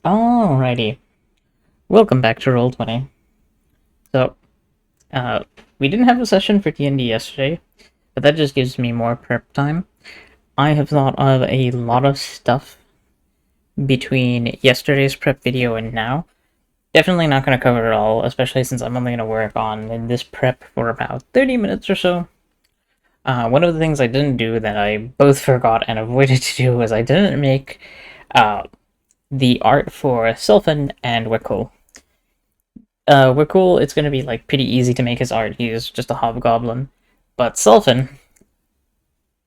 Alrighty, welcome back to Roll20. So, we didn't have a session for D&D yesterday, but that just gives me more prep time. I have thought of a lot of stuff between yesterday's prep video and now. Definitely not going to cover it all, especially since I'm only going to work on this prep for about 30 minutes or so. One of the things I didn't do that I both forgot and avoided to do was I didn't make the art for Sulfen and Wekul. Wekul, it's going to be like pretty easy to make his art. He is just a hobgoblin. But Sulfen,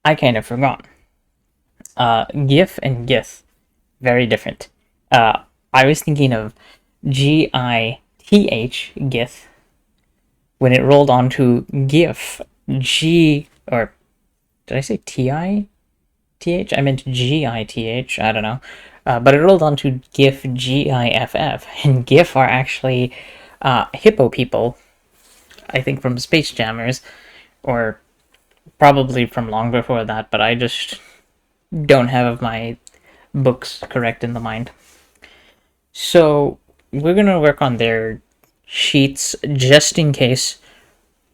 I kind of forgot. GIF and GIF, very different. I was thinking of GITH, GIF, when it rolled onto GIF, or did I say TITH? I meant GITH, I don't know. But it rolled onto GIF, GIFF, and GIF are actually hippo people, I think from Space Jammers, or probably from long before that, but I just don't have my books correct in the mind. So we're going to work on their sheets just in case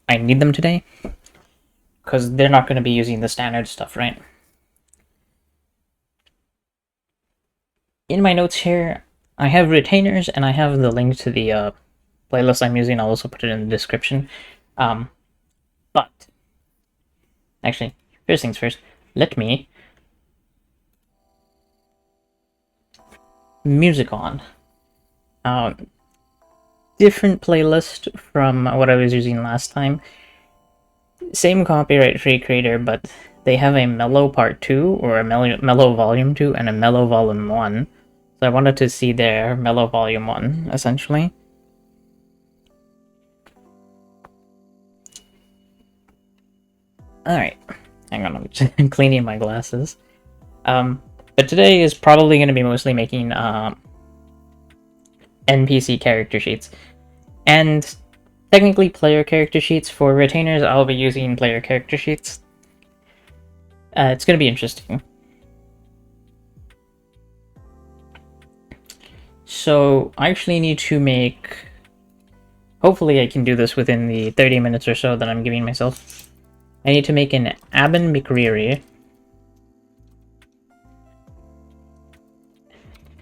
I need them today, because they're not going to be using the standard stuff, right? In my notes here, I have retainers, and I have the link to the playlist I'm using. I'll also put it in the description. But, actually, first things first, let me music on. Different playlist from what I was using last time. Same copyright-free creator, but they have a mellow part 2, or a mellow volume 2, and a mellow volume 1. So I wanted to see their mellow volume 1, essentially. Alright, hang on, I'm just cleaning my glasses. But today is probably going to be mostly making NPC character sheets. And technically player character sheets. For retainers, I'll be using player character sheets. It's going to be interesting. So I actually need to make... Hopefully I can do this within the 30 minutes or so that I'm giving myself. I need to make an Abin McCreary,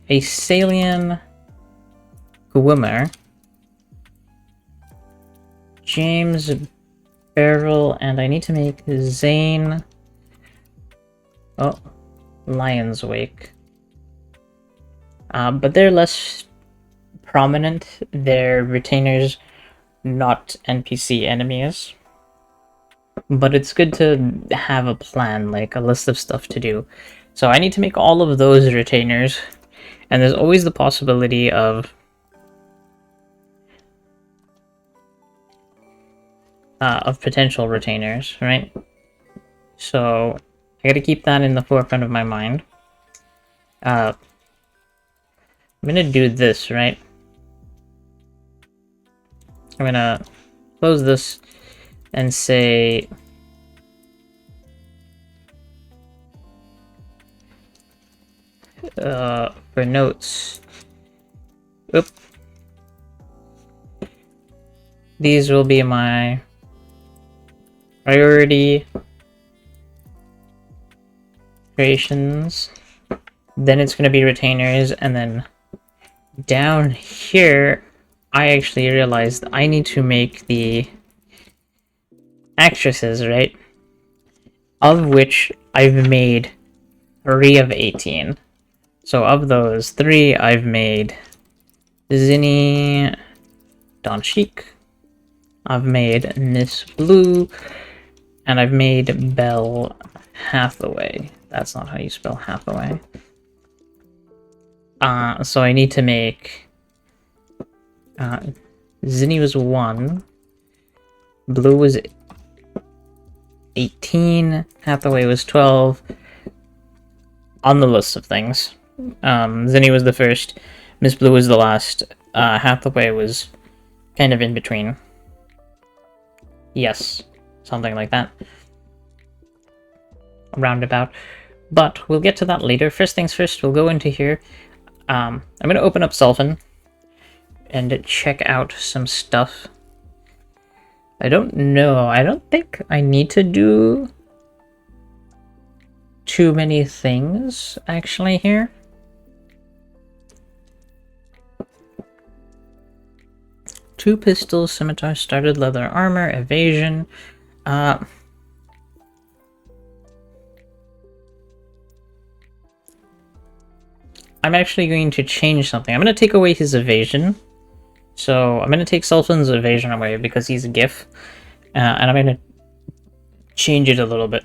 a Salian Gwimmer, James Barrel, and I need to make Zane... Oh, Lion's Wake. But they're less prominent. They're retainers, not NPC enemies. But it's good to have a plan, like a list of stuff to do. So I need to make all of those retainers, and there's always the possibility of potential retainers, right? So I gotta keep that in the forefront of my mind. I'm gonna do this, right? I'm gonna close this and say for notes, these will be my priority creations, then it's going to be retainers, and then down here I actually realized I need to make the actresses, right? Of which I've made 3 of 18. So of those 3, I've made Zinni Donchik, I've made Miss Blue, and I've made Belle Hathaway. That's not how you spell Hathaway. So I need to make... Zinni was 1, Blue was 18, Hathaway was 12, on the list of things. Zinni was the first, Miss Blue was the last, Hathaway was kind of in between. Yes, something like that. Roundabout. But we'll get to that later. First things first, we'll go into here. I'm gonna open up Sulfen and check out some stuff. I don't know. I don't think I need to do too many things actually here. Two pistols, scimitar, studded leather armor, evasion. I'm actually going to change something. I'm going to take away his evasion. So I'm going to take Sulfen's evasion away because he's a GIF. And I'm going to change it a little bit.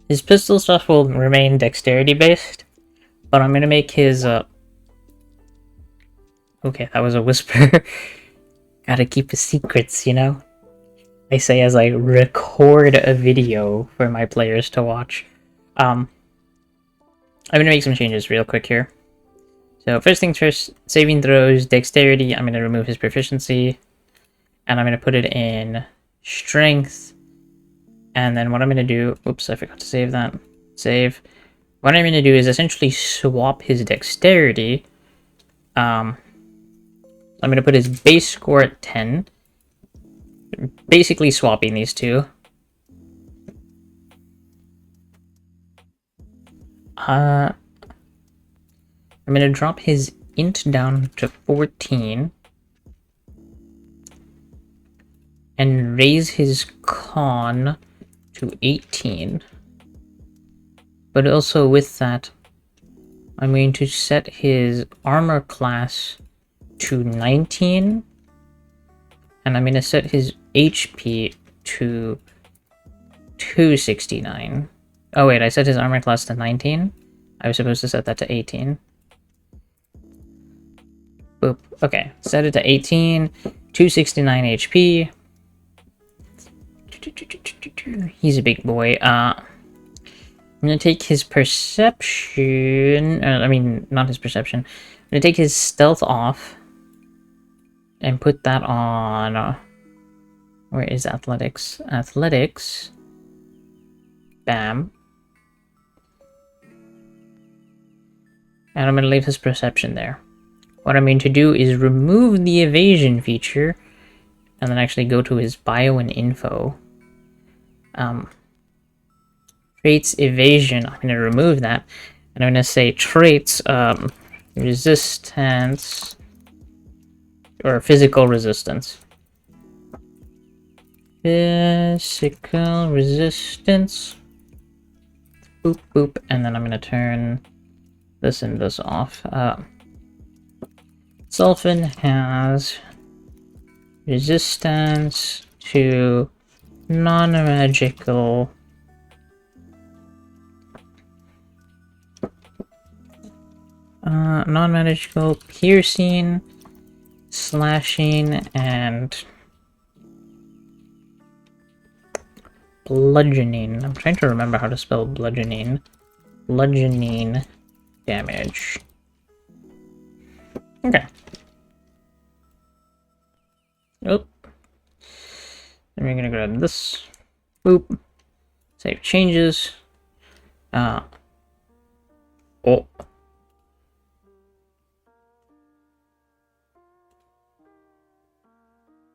His pistol stuff will remain dexterity based. But I'm going to make his... Okay, that was a whisper. Gotta keep his secrets, you know? I say as I record a video for my players to watch. I'm gonna make some changes real quick here. So first things first, saving throws, dexterity, I'm gonna remove his proficiency. And I'm gonna put it in strength. And then what I'm gonna do, oops, I forgot to save that. Save. What I'm gonna do is essentially swap his dexterity. I'm gonna put his base score at 10. Basically swapping these two. I'm gonna drop his int down to 14. And raise his con to 18. But also with that, I'm going to set his armor class to 19. And I'm going to set his HP to 269. Oh wait, I set his armor class to 19? I was supposed to set that to 18. Boop. Okay, set it to 18, 269 HP. He's a big boy. I'm gonna take his perception. I mean, not his perception. I'm gonna take his stealth off and put that on. Where is athletics? Athletics. Bam. And I'm gonna leave his perception there. What I'm going to do is remove the evasion feature, and then actually go to his bio and info. Traits evasion, I'm going to remove that, and I'm going to say traits resistance or physical resistance. Physical resistance. Boop boop, and then I'm going to turn this and this off. Sulfen has resistance to non-magical non-magical piercing, slashing, and bludgeoning. I'm trying to remember how to spell bludgeoning. Bludgeoning damage. Okay. Oh. Then we're gonna grab this. Boop. Save changes. Oh.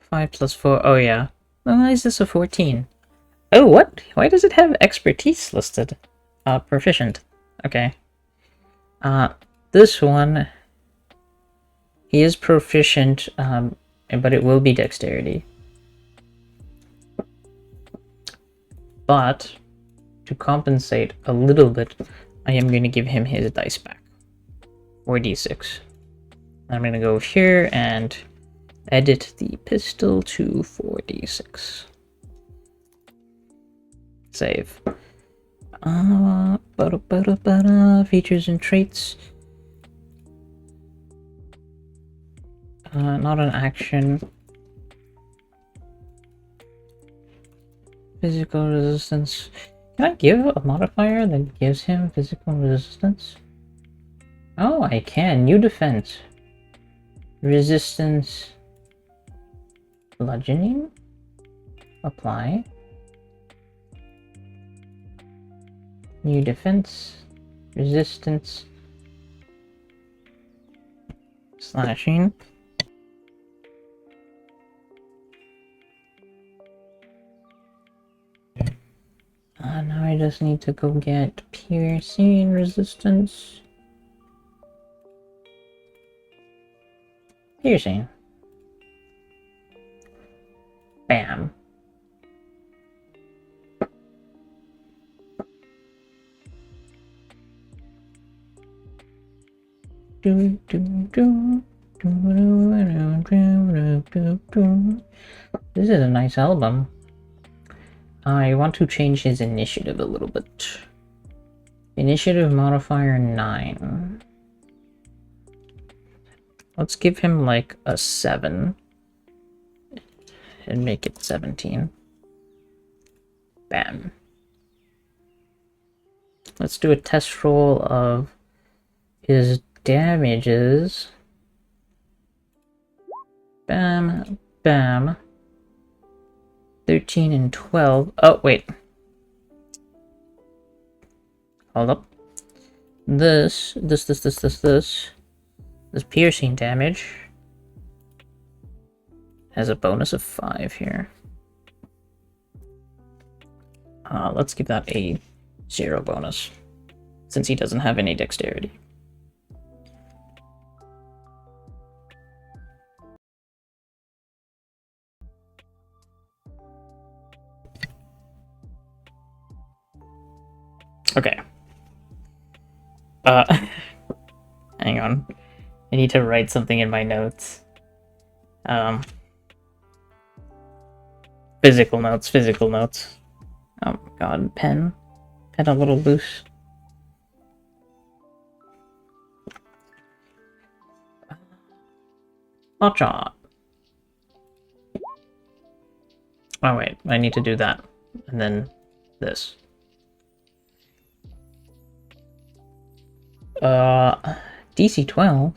5 plus 4. Oh, yeah. Why is this a 14? Oh, what? Why does it have expertise listed? Proficient. Okay. This one, he is proficient, but it will be dexterity. But, to compensate a little bit, I am going to give him his dice back. 4d6. I'm going to go here and edit the pistol to 4d6. Save. Features and traits. Not an action. Physical resistance. Can I give a modifier that gives him physical resistance? Oh, I can. New defense. Resistance. Bludgeoning. Apply. New defense. resistance, slashing. Now I just need to go get piercing resistance. Piercing. Bam. This is a nice album. I want to change his initiative a little bit. Initiative modifier 9. Let's give him like a 7. And make it 17. Bam. Let's do a test roll of his damages. Bam, bam. 13 and 12. Oh, wait. Hold up. This piercing damage has a bonus of 5 here. Let's give that a 0 bonus, since he doesn't have any dexterity. Okay. Hang on. I need to write something in my notes. Physical notes. Oh my god, pen a little loose. Hotshot. Oh wait, I need to do that. And then this. DC 12?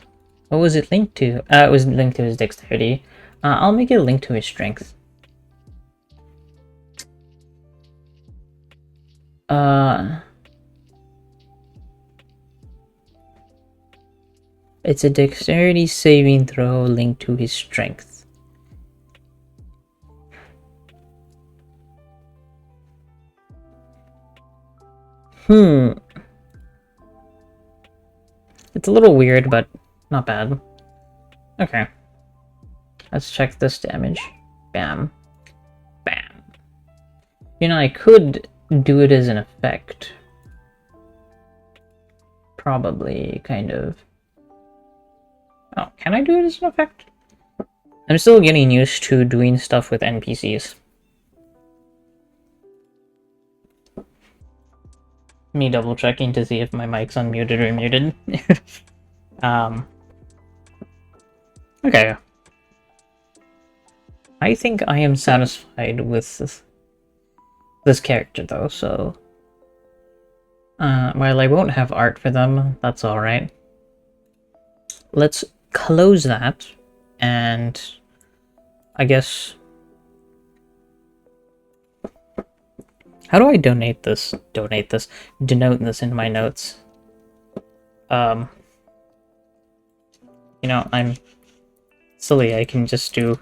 What was it linked to? It was linked to his dexterity. I'll make it linked to his strength. It's a dexterity saving throw linked to his strength. It's a little weird, but not bad. Okay. Let's check this damage. Bam. Bam. You know, I could do it as an effect. Probably, kind of. Oh, can I do it as an effect? I'm still getting used to doing stuff with NPCs. Me double checking to see if my mic's unmuted or muted. Okay. I think I am satisfied with this character though, so while I won't have art for them, that's alright. Let's close that, and I guess... How do I denote this in my notes? You know, I'm silly, I can just do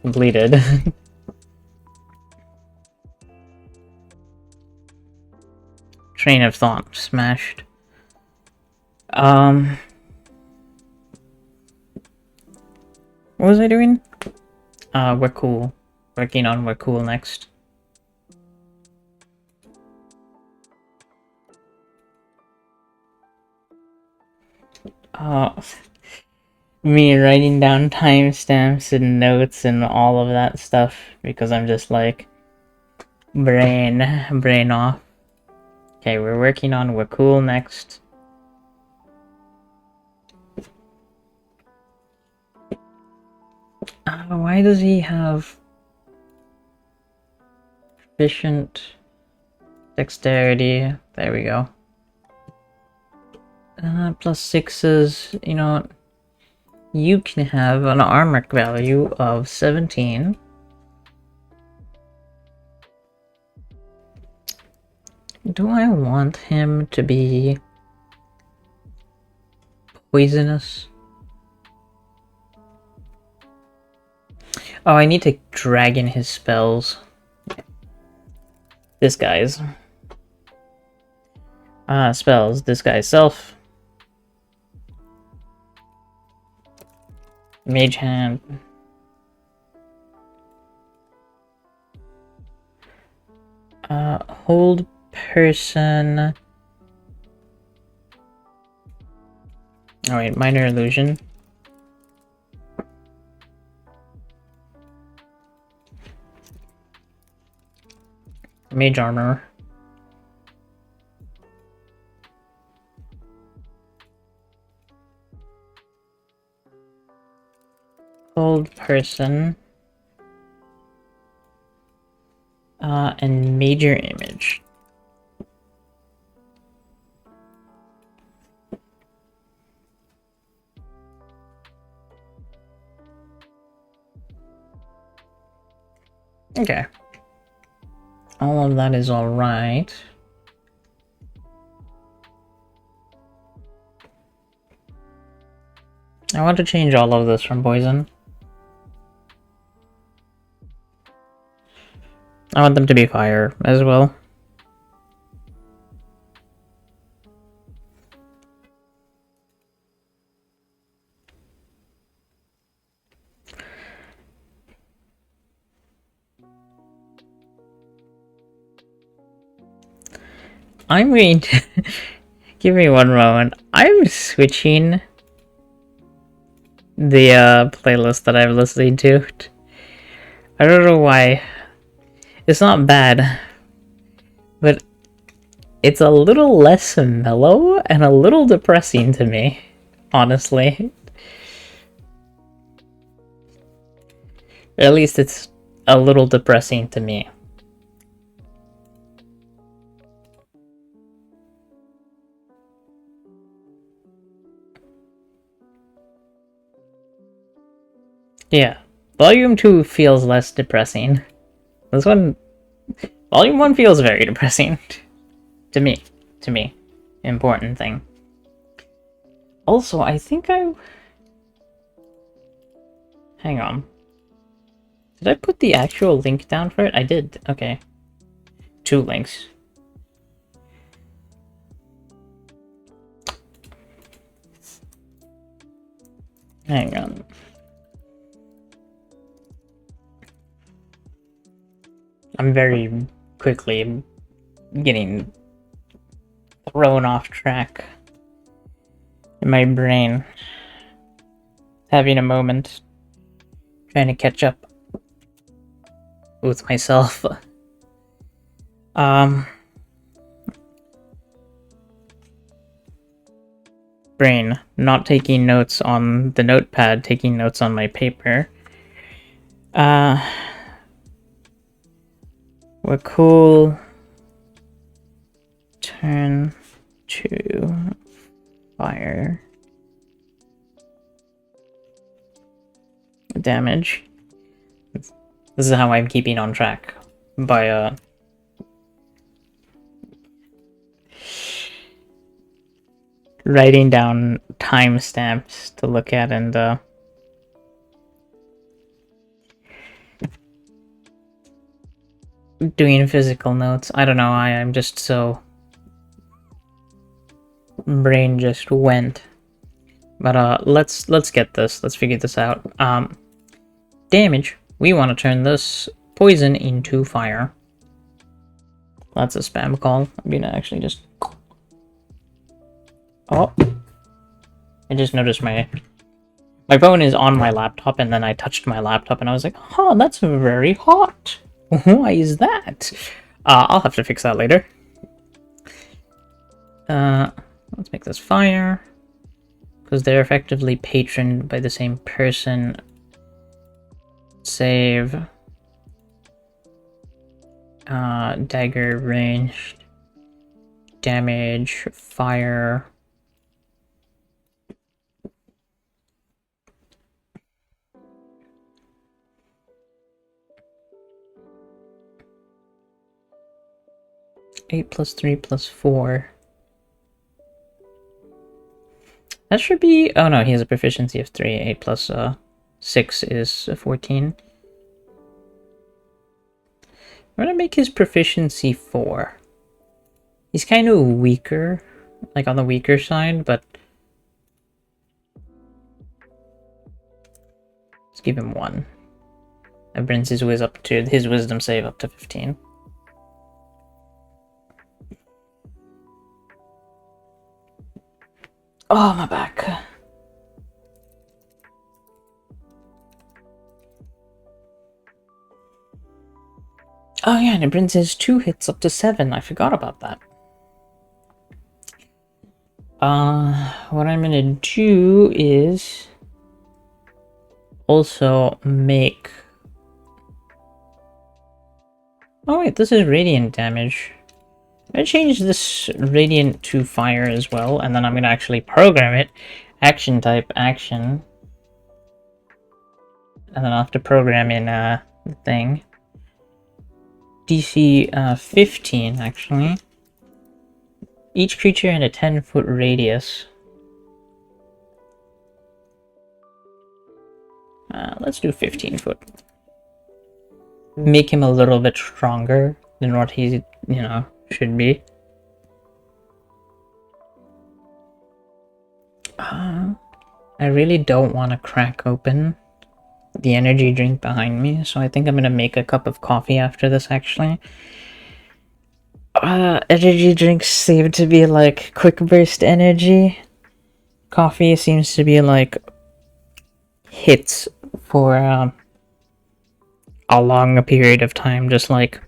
completed. Train of thought smashed. What was I doing? Wekul. Working on Wekul next. Me writing down timestamps and notes and all of that stuff because I'm just like brain off. Okay, we're working on Wekul next. Why does he have proficient dexterity? There we go. Plus 6s, you know, you can have an armor value of 17. Do I want him to be poisonous. Oh, I need to drag in his spells. This guy's. Spells. This guy's self. Mage hand. Hold person. Oh wait, minor illusion. Mage armor. Hold person. And major image. Okay. All of that is alright. I want to change all of this from poison. I want them to be fire as well. I'm going to... Give me one moment. I'm switching the playlist that I'm listening to. I don't know why. It's not bad, but it's a little less mellow and a little depressing to me, honestly. At least it's a little depressing to me. Yeah, Volume 2 feels less depressing. This one... Volume 1 feels very depressing. To me. Important thing. Also, I think hang on. Did I put the actual link down for it? I did. Okay. 2 links. Hang on. I'm very quickly getting thrown off track in my brain. Having a moment. Trying to catch up with myself. Brain, not taking notes on the notepad, taking notes on my paper. Wekul turn to fire. Damage. This is how I'm keeping on track. By writing down timestamps to look at and doing physical notes. I don't know why, I'm just so... Brain just went. But let's get this. Let's figure this out. Damage. We want to turn this poison into fire. That's a spam call. I'm gonna actually just... Oh. I just noticed my phone is on my laptop, and then I touched my laptop and I was like, huh, that's very hot. Why is that? I'll have to fix that later. Let's make this fire. Because they're effectively patroned by the same person. Save. Dagger ranged. Damage. Fire. +8 +3 +4. That should be... Oh no, he has a proficiency of 3. 8 plus 6 is 14. I'm gonna make his proficiency 4. He's kind of weaker, like on the weaker side, but... Let's give him 1. That brings his wisdom save up to 15. Oh, my back. Oh yeah, and it brings his 2 hits up to 7. I forgot about that. What I'm gonna do is also make... Oh wait, this is radiant damage. I'm gonna change this radiant to fire as well, and then I'm gonna actually program it. Action type, action. And then I'll have to program in the thing. DC 15, actually. Each creature in a 10-foot radius. Let's do 15 foot. Make him a little bit stronger than what he, should be. I really don't want to crack open the energy drink behind me, so I think I'm gonna make a cup of coffee after this, actually. Energy drinks seem to be like quick burst energy. Coffee seems to be like hits for a long period of time, just like...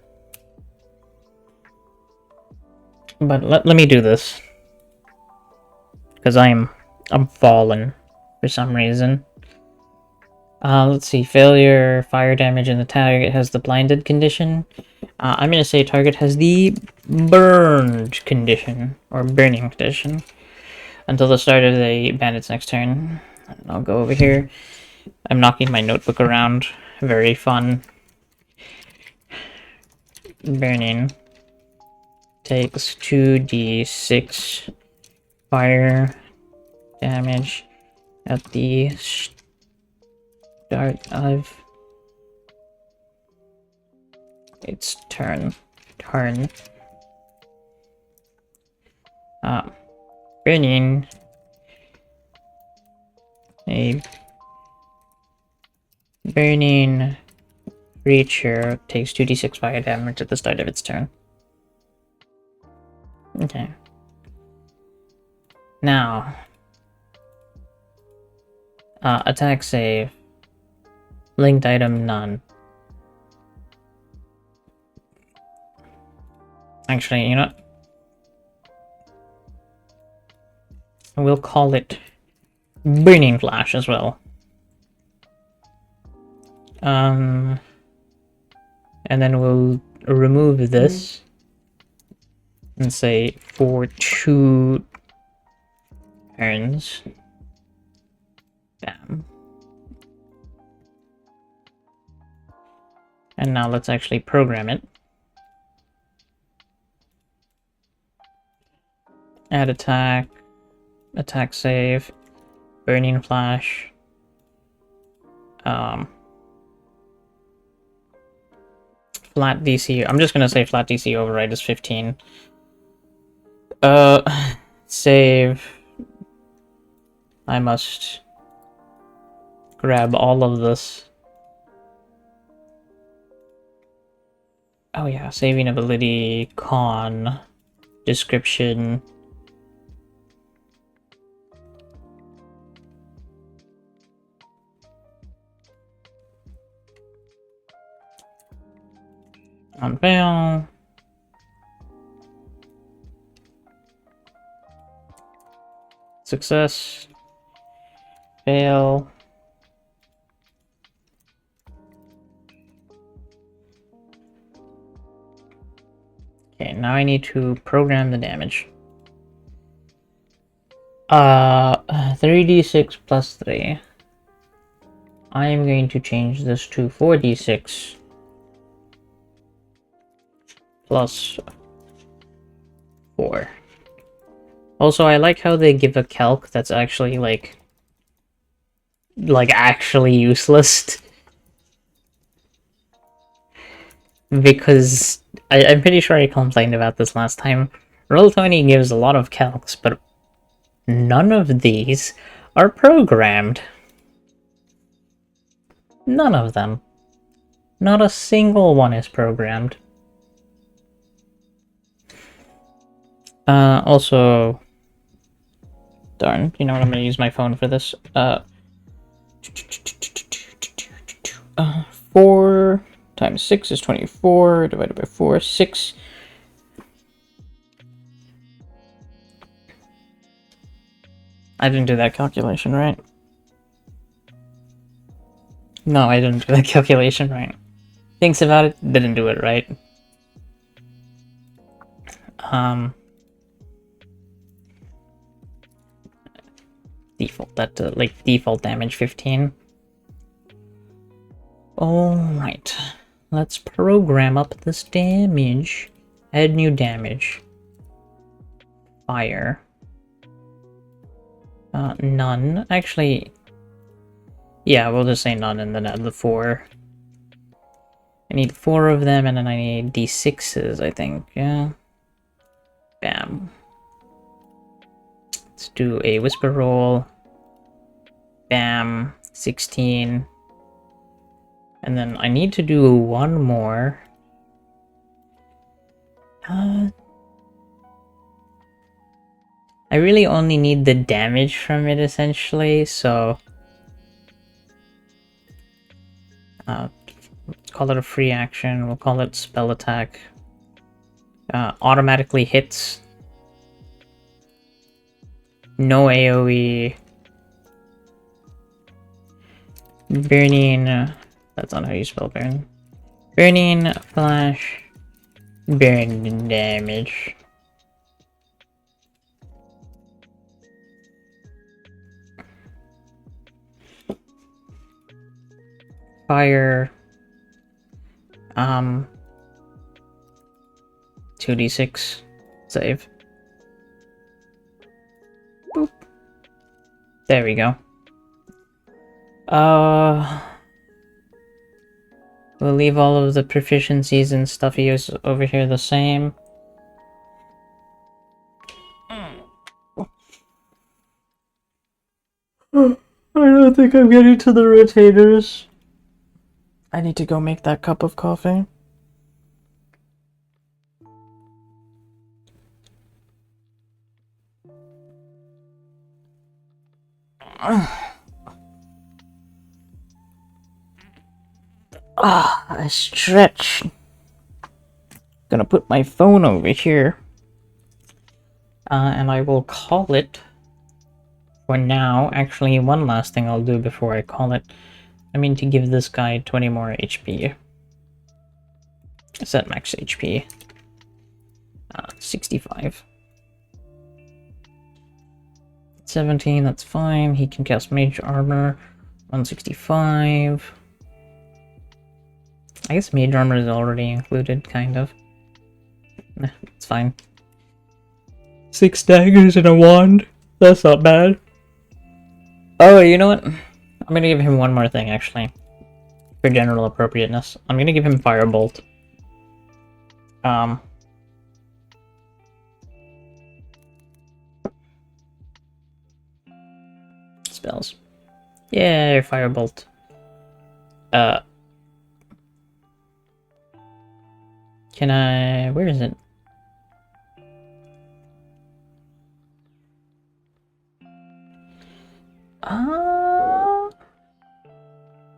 But let me do this. Because I'm fallen for some reason. Let's see, failure, fire damage, and the target has the blinded condition. I'm gonna say target has the burned condition, or burning condition, until the start of the bandit's next turn. And I'll go over here. I'm knocking my notebook around. Very fun. Burning takes 2d6 fire damage at the start of its turn. Burning a burning creature takes 2d6 fire damage at the start of its turn. Okay. Now, attack save. Linked item, none. Actually, you know what? We'll call it Burning Flash as well. And then we'll remove this and say for 2 turns. Bam. And now let's actually program it. Add attack, attack save, burning flash. Flat DC. I'm just gonna say flat DC override is 15. Save. I must grab all of this. Oh yeah, saving ability, con, description. On fail. Success. Fail. Okay, now I need to program the damage. 3d6 plus 3. I am going to change this to 4d6 plus 4. Also, I like how they give a calc that's actually, like actually useless. Because I'm pretty sure I complained about this last time. Roll20 gives a lot of calcs, but none of these are programmed. None of them. Not a single one is programmed. Also... Darn, you know what, I'm gonna use my phone for this. 4 times 6 is 24, divided by 4, 6. I didn't do that calculation right. No, I didn't do that calculation right. Thinks about it, didn't do it right. Default, default damage 15. Alright. Let's program up this damage. Add new damage. Fire. None. Actually, yeah, we'll just say none and then add the 4. I need 4 of them, and then I need d6s, I think, yeah. Bam. Let's do a whisper roll. Bam. 16. And then I need to do one more. I really only need the damage from it, essentially, so... let's call it a free action, we'll call it spell attack. Automatically hits. No AoE. Burning... that's not how you spell burn. Burning, flash, burn damage. Fire. 2d6. Save. Boop. There we go. We'll leave all of the proficiencies and stuff he uses over here the same. I don't think I'm getting to the retainers. I need to go make that cup of coffee. I stretch. Gonna put my phone over here. And I will call it for now. Actually, one last thing I'll do before I call it. I mean to give this guy 20 more HP. Set max HP. 65. 17, that's fine. He can cast Mage Armor. 165. I guess Mage Armor is already included, kind of. Nah, it's fine. 6 daggers and a wand. That's not bad. Oh, you know what? I'm gonna give him one more thing, actually. For general appropriateness. I'm gonna give him Firebolt. Spells. Yeah, Firebolt. Can I... where is it?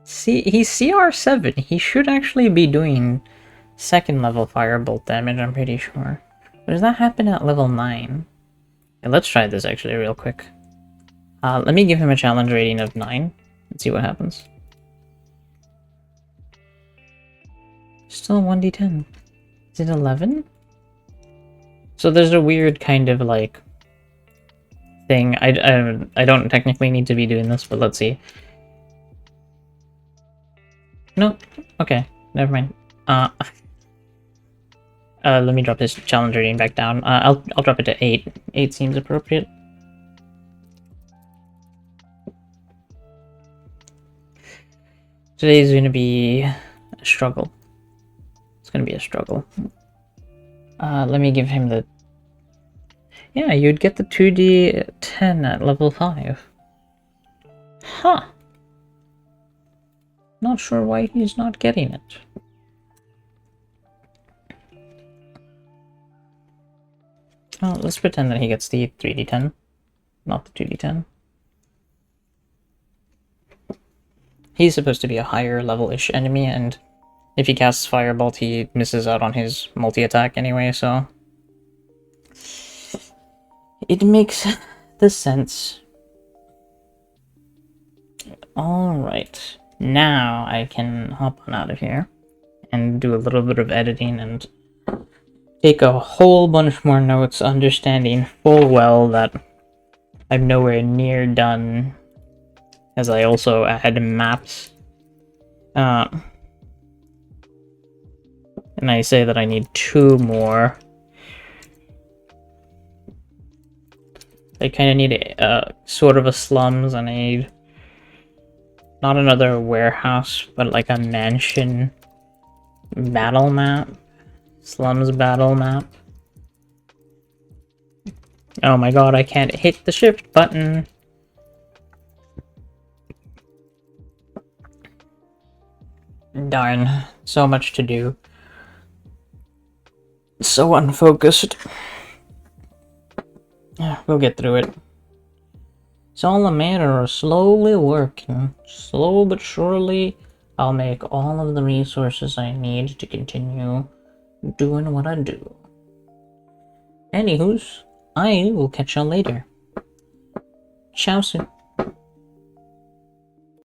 See, he's CR7. He should actually be doing second level Firebolt damage, I'm pretty sure. But does that happen at level 9? Okay, let's try this actually real quick. Let me give him a challenge rating of 9 and see what happens. Still 1d10. Is it 11? So there's a weird kind of like thing. I don't technically need to be doing this, but let's see. No? Okay, never mind. Let me drop his challenge rating back down. I'll drop it to 8. 8 seems appropriate. Today's gonna be a struggle. It's gonna be a struggle. Let me give him the... Yeah, you'd get the 2d10 at level 5. Huh. Not sure why he's not getting it. Oh, let's pretend that he gets the 3d10, not the 2d10. He's supposed to be a higher level-ish enemy, and if he casts Firebolt, he misses out on his multi-attack anyway, so... It makes the sense. Alright, now I can hop on out of here and do a little bit of editing and take a whole bunch more notes, understanding full well that I'm nowhere near done, as I also add maps. And I say that I need 2 more. I kind of need sort of a slums, and I need not another warehouse, but like a mansion battle map. Slums battle map. Oh my god, I can't hit the shift button. Darn, so much to do. So unfocused. We'll get through it. It's all a matter of slowly working. Slow but surely, I'll make all of the resources I need to continue doing what I do. Anywho's, I will catch y'all later. Ciao soon.